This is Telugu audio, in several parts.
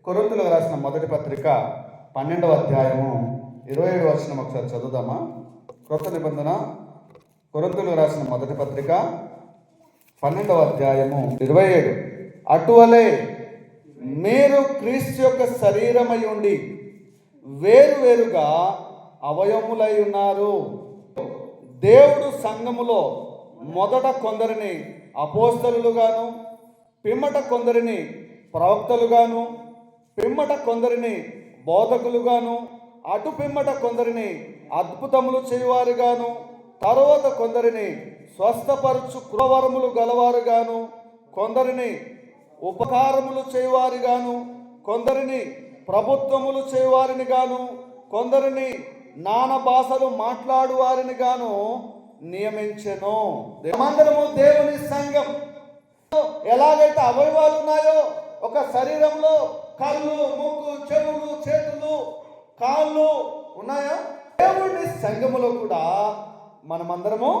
కొరింథీయులకు రాసిన మొదటి పత్రిక 12వ అధ్యాయము 27వ వచనం ఒకసారి చదువుదామా? క్రొత్త నిబంధన కొరింథీయులకు రాసిన మొదటి పత్రిక 12వ అధ్యాయము 27. అటువలే మీరు క్రీస్తు యొక్క శరీరమై ఉండి వేరువేరుగా అవయములై ఉన్నారు. దేవుడు సంఘములో మొదట కొందరిని అపోస్తలులుగాను, పిమ్మట కొందరిని ప్రవక్తలుగాను, పిమ్మట కొందరిని బోధకులుగాను, అటు పిమ్మట కొందరిని అద్భుతములు చేయువారుగాను, తరువాత కొందరిని స్వస్థపరచు కృపవరములు గలవారుగాను, కొందరిని ఉపకారములు చేయువారుగాను, కొందరిని ప్రభుత్వములు చేయువారిని గాను, కొందరిని నానా భాషలు మాట్లాడు వారిని గాను నియమించెను. మనమందరము దేవుని సంఘం. ఎలాగైతే అవయవాలు ఉన్నాయో ఒక శరీరంలో కళ్ళు, ముక్కు, చెవులు, చేతులు, కాళ్ళు ఉన్నాయా? దేవుని సంఘములో కూడా మనమందరము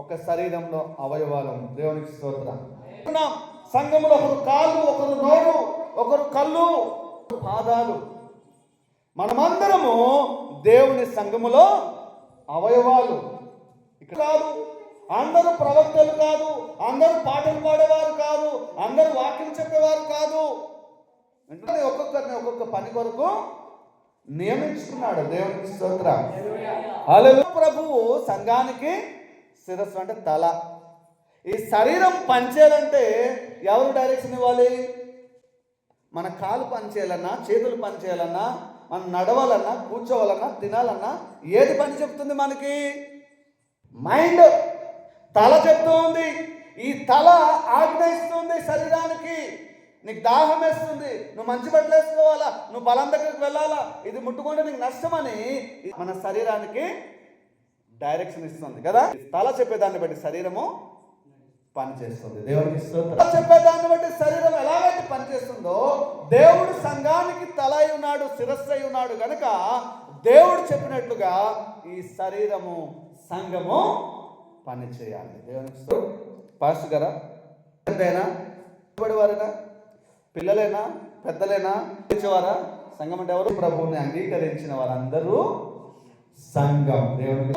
ఒక శరీరంలో అవయవాలు. దేవునికి స్తోత్రం. సంఘములో ఒకరు కాళ్ళు, ఒకరు నోరు, ఒకరు కళ్ళు, పాదాలు. మనమందరము దేవుని సంఘములో అవయవాలు. ఇక్కడ కాదు, అందరూ ప్రవక్తలు కాదు, అందరూ పాటలు పాడేవారు కాదు, అందరూ వాక్యం చెప్పేవారు కాదు. అంటే ఒక్కొక్కరిని ఒక్కొక్క పని కొరకు నియమించుకున్నాడు. దేవునికి స్తోత్రం. హల్లెలూయా. ప్రభువు సంఘానికి శిరస్సు అంటే తల. ఈ శరీరం పనిచేయాలంటే ఎవరు డైరెక్షన్ ఇవ్వాలి? మన కాలు పనిచేయాలన్నా, చేతులు పనిచేయాలన్నా, మనం నడవాలన్నా, కూర్చోవాలన్నా, తినాలన్నా ఏది పని చెప్తుంది మనకి? మైండ్. తల చెప్తూ ఉంది. ఈ తల ఆజ్ఞయిస్తుంది శరీరానికి. నీకు దాహం వేస్తుంది, నువ్వు మంచి బట్టలు వేసుకోవాలా, నువ్వు బలం దగ్గరికి వెళ్ళాలా, ఇది ముట్టుకుంటే నీకు నష్టమని మన శరీరానికి డైరెక్షన్ ఇస్తుంది కదా. తల చెప్పేదాన్ని బట్టి శరీరము పనిచేస్తుంది. దేవునికి స్తోత్రం. చెప్పేదాన్ని బట్టి శరీరం ఎలాగైతే పనిచేస్తుందో దేవుడు సంఘానికి తల అయి ఉన్నాడు, శిరస్సు అయి ఉన్నాడు కనుక దేవుడు చెప్పినట్లుగా ఈ శరీరము, సంఘము పని చేయాలి. దేవునికి స్తోత్రం. పాస్టర్ గారా, పెద్దైనా, వారైనా, పిల్లలైనా, పెద్దలైనా పిలిచేవారా? సంఘం అంటే ఎవరు? ప్రభువుని అంగీకరించిన వారందరూ సంఘం.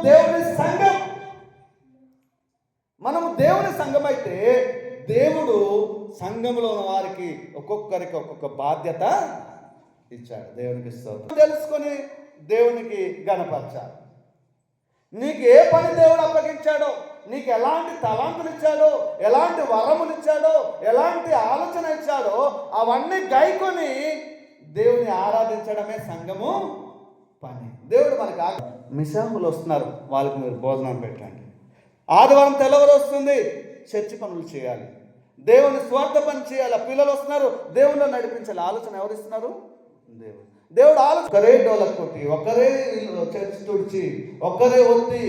దేవుని సంఘం. మనము దేవుని సంఘం అయితే దేవుడు సంఘంలో ఉన్న వారికి ఒక్కొక్కరికి ఒక్కొక్క బాధ్యత ఇచ్చాడు. దేవునికి స్తోత్రం. తెలుసుకొని దేవునికి గణపరచాలి. నీకు ఏ పని దేవుడు అప్పగించాడో, నీకు ఎలాంటి తలాంతులు ఇచ్చాడో, ఎలాంటి వరములు ఇచ్చాడో, ఎలాంటి ఆలోచన ఇచ్చాడో అవన్నీ గైకొని దేవుని ఆరాధించడమే సంఘము పని. దేవుడు మనకు మిషాములు వస్తున్నారు, వాళ్ళకి మీరు భోజనం పెట్టండి. ఆదివారం తెల్లవారు వస్తుంది, చర్చి పనులు చేయాలి, దేవుని స్వార్థ పని చేయాలి. పిల్లలు వస్తున్నారు, దేవుళ్ళు నడిపించాలి. ఆలోచన ఎవరు ఇస్తున్నారు? దేవుడు. దేవుడు ఆలోచన. ఒకరే డోలకు కొట్టి, ఒకరే చర్చి తుడిచి, ఒకరే ఒత్తి,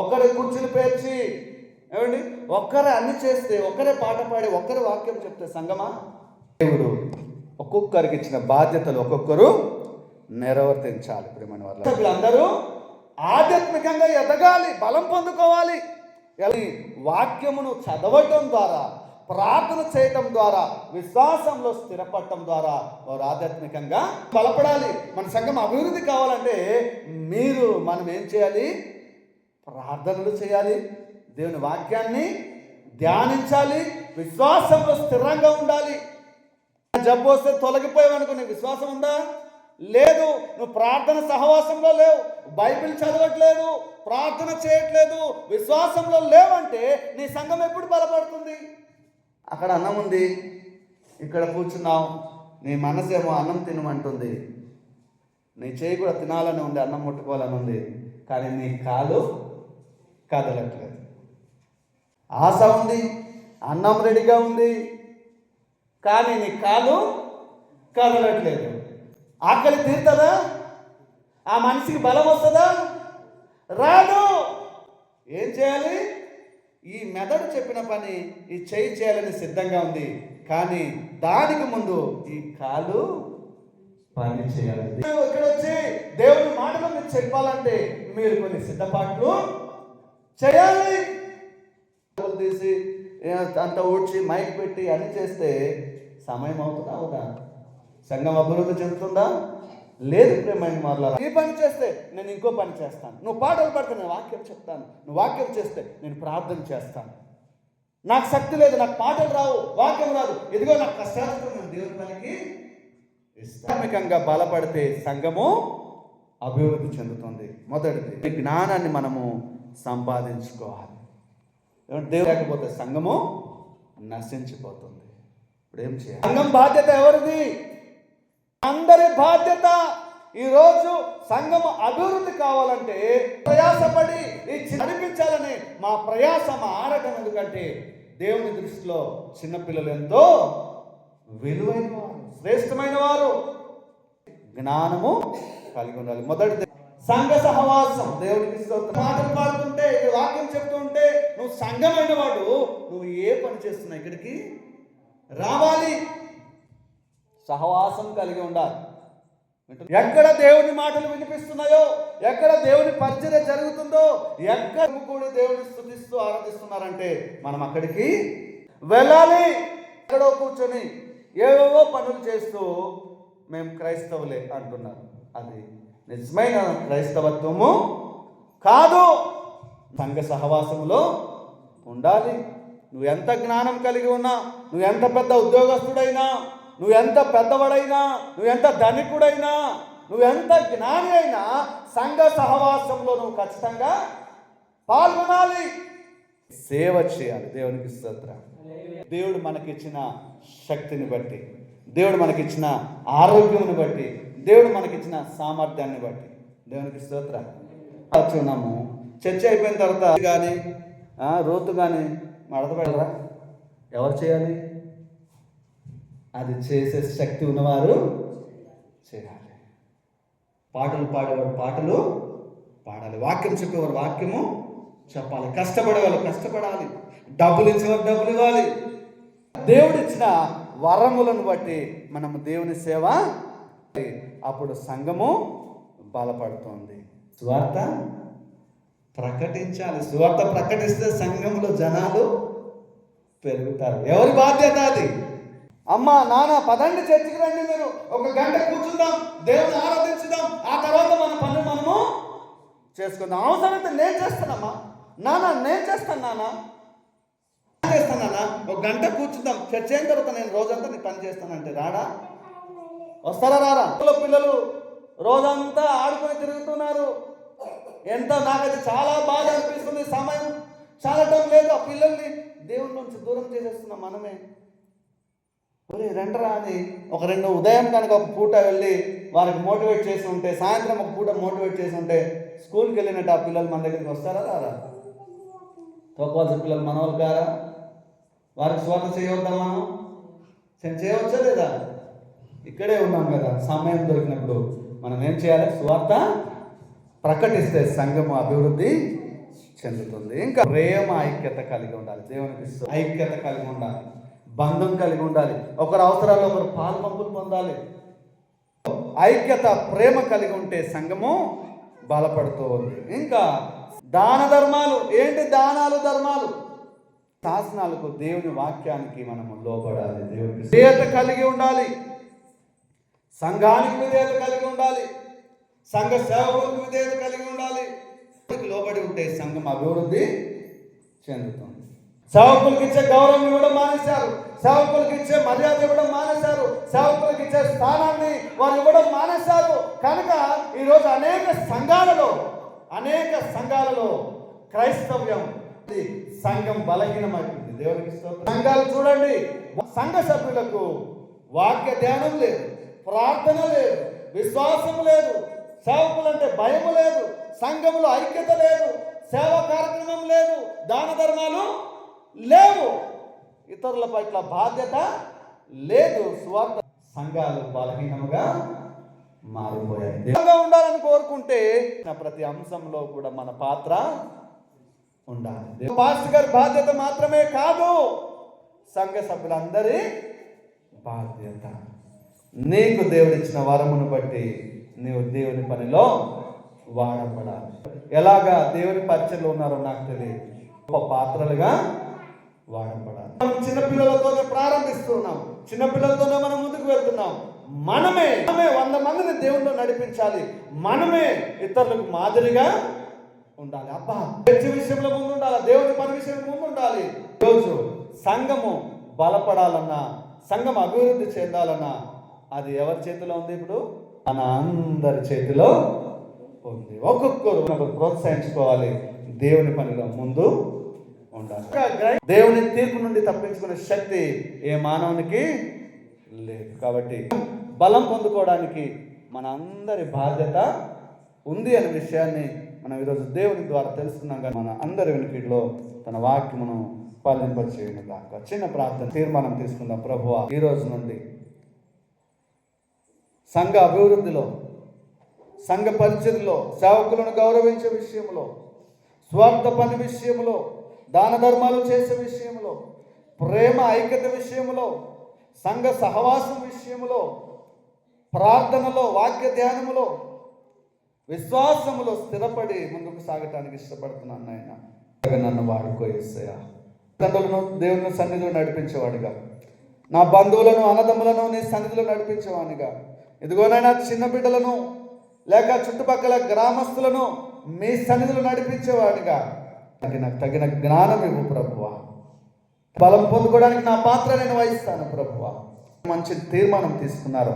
ఒకరే కుర్చీలు పేర్చి, ఏమండి, ఒక్కరే అన్ని చేస్తే, ఒకరే పాట పాడి, ఒక్కరే వాక్యం చెప్తే సంగమా? దేవుడు ఒక్కొక్కరికి ఇచ్చిన బాధ్యతలు ఒక్కొక్కరు నిర్వర్తించాలి. ప్రియమైన వారు, వీళ్ళందరూ ఆధ్యాత్మికంగా ఎదగాలి, బలం పొందుకోవాలి. వాక్యమును చదవటం ద్వారా, ప్రార్థన చేయటం ద్వారా, విశ్వాసంలో స్థిరపడటం ద్వారా వారు ఆధ్యాత్మికంగా బలపడాలి. మన సంఘం అభివృద్ధి కావాలంటే మనం ఏం చేయాలి? ప్రార్థనలు చేయాలి, దేవుని వాక్యాన్ని ధ్యానించాలి, విశ్వాసంలో స్థిరంగా ఉండాలి. జబ్బు వస్తే తొలగిపోయావనుకో, నీకు విశ్వాసం ఉందా? లేదు. నువ్వు ప్రార్థన సహవాసంలో లేవు, బైబిల్ చదవట్లేదు, ప్రార్థన చేయట్లేదు, విశ్వాసంలో లేవంటే నీ సంఘం ఎప్పుడు బలపడుతుంది? అక్కడ అన్నం ఉంది, ఇక్కడ కూర్చున్నావు, నీ మనసేమో అన్నం తినమంటుంది, నీ చేయి కూడా తినాలని ఉంది, అన్నం ముట్టుకోవాలని ఉంది, కానీ నీ కాలు కదలట్లేదు. ఆశ ఉంది, అన్నం రెడీగా ఉంది, కానీ నీ కాలు కదలట్లేదు. ఆకలి తీరుతుందా? ఆ మనిషికి బలం వస్తుందా? రాదు. ఏం చేయాలి? ఈ మెదడు చెప్పిన పని ఈ చేయి చేయాలని సిద్ధంగా ఉంది, కానీ దానికి ముందు ఈ కాలు పని చేయాలి. ఇక్కడ వచ్చి దేవుని మాటలు మీరు చెప్పాలంటే మీరు కొన్ని సిద్ధపాట్లు చేయాలి. తీసి అంత ఊడ్చి మైక్ పెట్టి అన్ని చేస్తే సమయం అవుతుందా? అవుదా? సంఘం అభివృద్ధి చెందుతుందా? లేదు ప్రేమైన వారలారా. ఈ పని చేస్తే నేను ఇంకో పని చేస్తాను, నువ్వు పాటలు పాడితే నేను వాక్యం చెప్తాను, నువ్వు వాక్యం చేస్తే నేను ప్రార్థన చేస్తాను. నాకు శక్తి లేదు, నాకు పాటలు రావు, వాక్యం రాదు, ఇదిగో నాకు కష్టాలతో నేను దేవుని పనికి ఇస్తాత్మికంగా బలపడితే సంఘము అభివృద్ధి చెందుతుంది. మొదటిది జ్ఞానాన్ని మనము సంపాదించుకోవాలి. దేవుడు లేకపోతే సంఘము నశించిపోతుంది. ఇప్పుడు ఏం చేయాలి? సంఘం బాధ్యత ఎవరిది? అందరి బాధ్యత. ఈరోజు సంఘము అభివృద్ధి కావాలంటే ప్రయాసపడి నడిపించాలని మా ప్రయాస, మా ఆడటం. ఎందుకంటే దేవుని దృష్టిలో చిన్నపిల్లలు ఎంతో విలువైన వారు, శ్రేష్టమైన వారు. జ్ఞానము కలిగి ఉండాలి. మొదటిది సంఘ సహవాసం. దేవునికి మాటలు పాడుతుంటే, వాక్యం చెప్తుంటే నువ్వు సంఘమైన వాడు, నువ్వు ఏ పని చేస్తున్నావు ఇక్కడికి రావాలి. సహవాసం కలిగి ఉండాలి. ఎక్కడ దేవుని మాటలు వినిపిస్తున్నాయో, ఎక్కడ దేవుని పరిచర్య జరుగుతుందో, ఎక్కడ కూడా దేవుని స్తుతిస్తూ ఆరాధిస్తున్నారంటే మనం అక్కడికి వెళ్ళాలి. ఎక్కడో కూర్చొని ఏవేవో పనులు చేస్తూ మేము క్రైస్తవులే అంటున్నారు. అది నిజమైన క్రైస్తవత్వము కాదు. సంఘ సహవాసంలో ఉండాలి. నువ్వు ఎంత జ్ఞానం కలిగి ఉన్నా, నువ్వు ఎంత పెద్ద ఉద్యోగస్తుడైనా, నువ్వు ఎంత పెద్దవాడైనా, నువ్వు ఎంత ధనికుడైనా, నువ్వు ఎంత జ్ఞాని అయినా సంఘ సహవాసంలో నువ్వు ఖచ్చితంగా పాల్గొనాలి, సేవ చేయాలి. దేవునికి స్తోత్రం. దేవుడు మనకిచ్చిన శక్తిని బట్టి, దేవుడు మనకిచ్చిన ఆరోగ్యమును బట్టి, దేవుడు మనకిచ్చిన సామర్థ్యాన్ని బట్టి దేవునికి స్తోత్రం. చూన్నాము. చర్చ అయిపోయిన తర్వాత కానీ రోతు కానీ మడత పెట్టరా? ఎవరు చేయాలి? అది చేసే శక్తి ఉన్నవారు చేయాలి. పాటలు పాడేవారు పాటలు పాడాలి, వాక్యం చెప్పేవారు వాక్యము చెప్పాలి, కష్టపడేవాళ్ళు కష్టపడాలి, డబ్బులు ఇచ్చేవారు డబ్బులు ఇవ్వాలి. దేవుడిచ్చిన వరములను బట్టి మనము దేవుని సేవ, అప్పుడు సంఘము బలపడుతుంది. సువార్త ప్రకటించాలి. సువార్త ప్రకటిస్తే సంఘంలో జనాలు పెరుగుతారు. ఎవరి బాధ్యత అది? అమ్మ నాన్న పదండి చర్చికి రండి, మీరు ఒక గంట కూర్చుందాం, దేవుని ఆరాధించుదాం, ఆ తర్వాత మన పనులు మనము చేసుకుందాం. అవసరమైతే నేను చేస్తానమ్మా, నాన్న నేను చేస్తాను, నాన్న చేస్తానా, ఒక గంట కూర్చుందాం, చర్చ అయిన తర్వాత నేను రోజంతా నీ పని చేస్తానంటే రాడా? వస్తారా రారా? పిల్లలు రోజంతా ఆడుకొని తిరుగుతున్నారు. ఎంత నాకైతే చాలా బాధ అనిపిస్తుంది. సమయం చాలటం లేదు. ఆ పిల్లల్ని దేవుడి నుంచి దూరం చేసేస్తున్నాం మనమే. రండరా అని ఒక రెండు ఉదయం కనుక ఒక పూట వెళ్ళి వారికి మోటివేట్ చేసి ఉంటే, సాయంత్రం ఒక పూట మోటివేట్ చేసి ఉంటే స్కూల్కి వెళ్ళినట్టు ఆ పిల్లలు మన దగ్గరికి వస్తారా రారా? తోకవలసిన పిల్లలు మన వాళ్ళు కారా? వారికి స్వార్థ చేయవద్దా? మనం చేయవచ్చా లేదా? ఇక్కడే ఉన్నాం కదా, సమయం దొరికినప్పుడు మనం ఏం చేయాలి? స్వార్థ ప్రకటిస్తే సంఘము అభివృద్ధి చెందుతుంది. ఇంకా ప్రేమ ఐక్యత కలిగి ఉండాలి. దేవునికి ఐక్యత కలిగి ఉండాలి, బంధం కలిగి ఉండాలి, ఒకరి అవసరాలు ఒకరు పాల్పంపులు పొందాలి. ఐక్యత ప్రేమ కలిగి ఉంటే సంఘము బలపడుతూ ఉంది. ఇంకా దాన ధర్మాలు. ఏంటి దానాలు ధర్మాలు? శాసనాలకు, దేవుని వాక్యానికి మనము లోబడాలి. దేవునికి విధేయత కలిగి ఉండాలి, సంఘానికి విధేయత కలిగి ఉండాలి, సంఘ సేవకులకు విధేయత కలిగి ఉండాలి. లోబడి ఉంటే సంఘం అభివృద్ధి చెందుతుంది. సేవకులకు ఇచ్చే గౌరవం ఇవ్వడం మానేశారు, సేవకులకు ఇచ్చే మర్యాద ఇవ్వడం మానేశారు, సేవకులకు ఇచ్చే స్థానాన్ని వారు ఇవ్వడం మానేశారు. కనుక ఈరోజు అనేక సంఘాలలో క్రైస్తవ్యం, సంఘం బలహీనమైంది. దేవునికి సంఘాలు చూడండి, సంఘ సభ్యులకు వాక్య ధ్యానం లేదు, ప్రార్థన లేదు, విశ్వాసం లేదు, సేవకులంటే భయం లేదు, సంఘంలో ఐక్యత లేదు, సేవా కార్యక్రమం లేదు, దాన ధర్మాలు లేవు, ఇతరుల పట్ల బాధ్యత లేదు. స్వార్థ సంఘాలు బలహీనముగా మారిపోయాయి. ఉండాలని కోరుకుంటే ప్రతి అంశంలో కూడా మన పాత్ర ఉండాలి. పాస్టర్ గారి బాధ్యత మాత్రమే కాదు, సంఘ సభ్యులందరి బాధ్యత. నీకు దేవుడిచ్చిన వరమును బట్టి నీవు దేవుని పనిలో వాడబడాలి. ఎలాగా దేవుని పరిచయలో ఉన్నారో నాకు తెలియదు, గొప్ప పాత్రలుగా వాడబడాలి. మనం చిన్నపిల్లలతోనే ప్రారంభిస్తున్నాం, చిన్నపిల్లలతోనే మనం ముందుకు వెళ్తున్నాం. మనమే 100 మందిని దేవుణ్ణి నడిపించాలి. మనమే ఇతరులకు మాదిరిగా ఉండాలి. అబ్బా, చర్చ విషయంలో ముందు ఉండాలి, దేవుని పని విషయంలో ముందు ఉండాలి. ఈరోజు సంఘము బలపడాలన్నా, సంఘం అభివృద్ధి చెందాలన్నా అది ఎవరి చేతిలో ఉంది? ఇప్పుడు మన అందరి చేతిలో ఉంది. ఒక్కొక్కరు ప్రోత్సహించుకోవాలి, దేవుని పనిలో ముందు ఉండాలి. దేవుని తీర్పు నుండి తప్పించుకునే శక్తి ఏ మానవునికి లేదు. కాబట్టి బలం పొందుకోవడానికి మన అందరి బాధ్యత ఉంది అనే విషయాన్ని మనం ఈరోజు దేవుని ద్వారా తెలుసుకున్నాం. కానీ మన అందరి వెనుకలో తన వాక్యమును పాలింపచేయను గాక. చిన్న ప్రార్థన తీర్మానం తీసుకుందాం. ప్రభువా, ఈ రోజు నుండి సంఘ అభివృద్ధిలో, సంఘ పరిచర్లో, సేవకులను గౌరవించే విషయంలో, స్వార్థ పని విషయంలో, దాన ధర్మాలు చేసే విషయంలో, ప్రేమ ఐక్యత విషయంలో, సంఘ సహవాసం విషయంలో, ప్రార్థనలో, వాక్య ధ్యానములో, విశ్వాసములో స్థిరపడి ముందుకు సాగటానికి ఇష్టపడుతున్నాను నాయన. నన్ను వాడుకో యేసయ్యా. తండ్రులను దేవుని సన్నిధిలో నడిపించేవాడిగా, నా బంధువులను అన్నదమ్ములను నీ సన్నిధిలో నడిపించేవాడిగా, ఇదిగోనైనా చిన్న బిడ్డలను లేక చుట్టుపక్కల గ్రామస్తులను మీ సన్నిధిలో నడిపించేవాడిగా నాకు తగిన జ్ఞానం ఇవ్వు ప్రభువా. బలం పొందుకోవడానికి నా పాత్ర నేను వహిస్తాను ప్రభువా. మంచి తీర్మానం తీసుకున్నారు,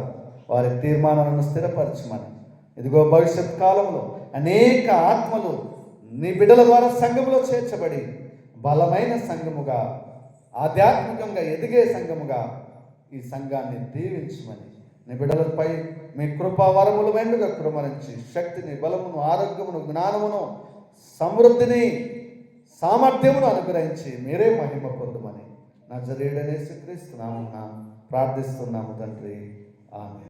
వారి తీర్మానాలను స్థిరపరచమని. ఇదిగో భవిష్యత్ కాలంలో అనేక ఆత్మలు నీ బిడ్డల ద్వారా సంఘములో చేర్చబడి బలమైన సంఘముగా, ఆధ్యాత్మికంగా ఎదిగే సంఘముగా ఈ సంఘాన్ని దీవించమని, నీ బిడ్డలపై మీ కృపా వరములు మెండుగా కృమరించి శక్తిని, బలమును, ఆరోగ్యమును, జ్ఞానమును, సమృద్ధిని, సామర్థ్యమును అనుగ్రహించి మీరే మహిమ పొందమని నజరేయుడైన యేసుక్రీస్తు నామమున ప్రార్థిస్తున్నాము తండ్రి. ఆమేన్.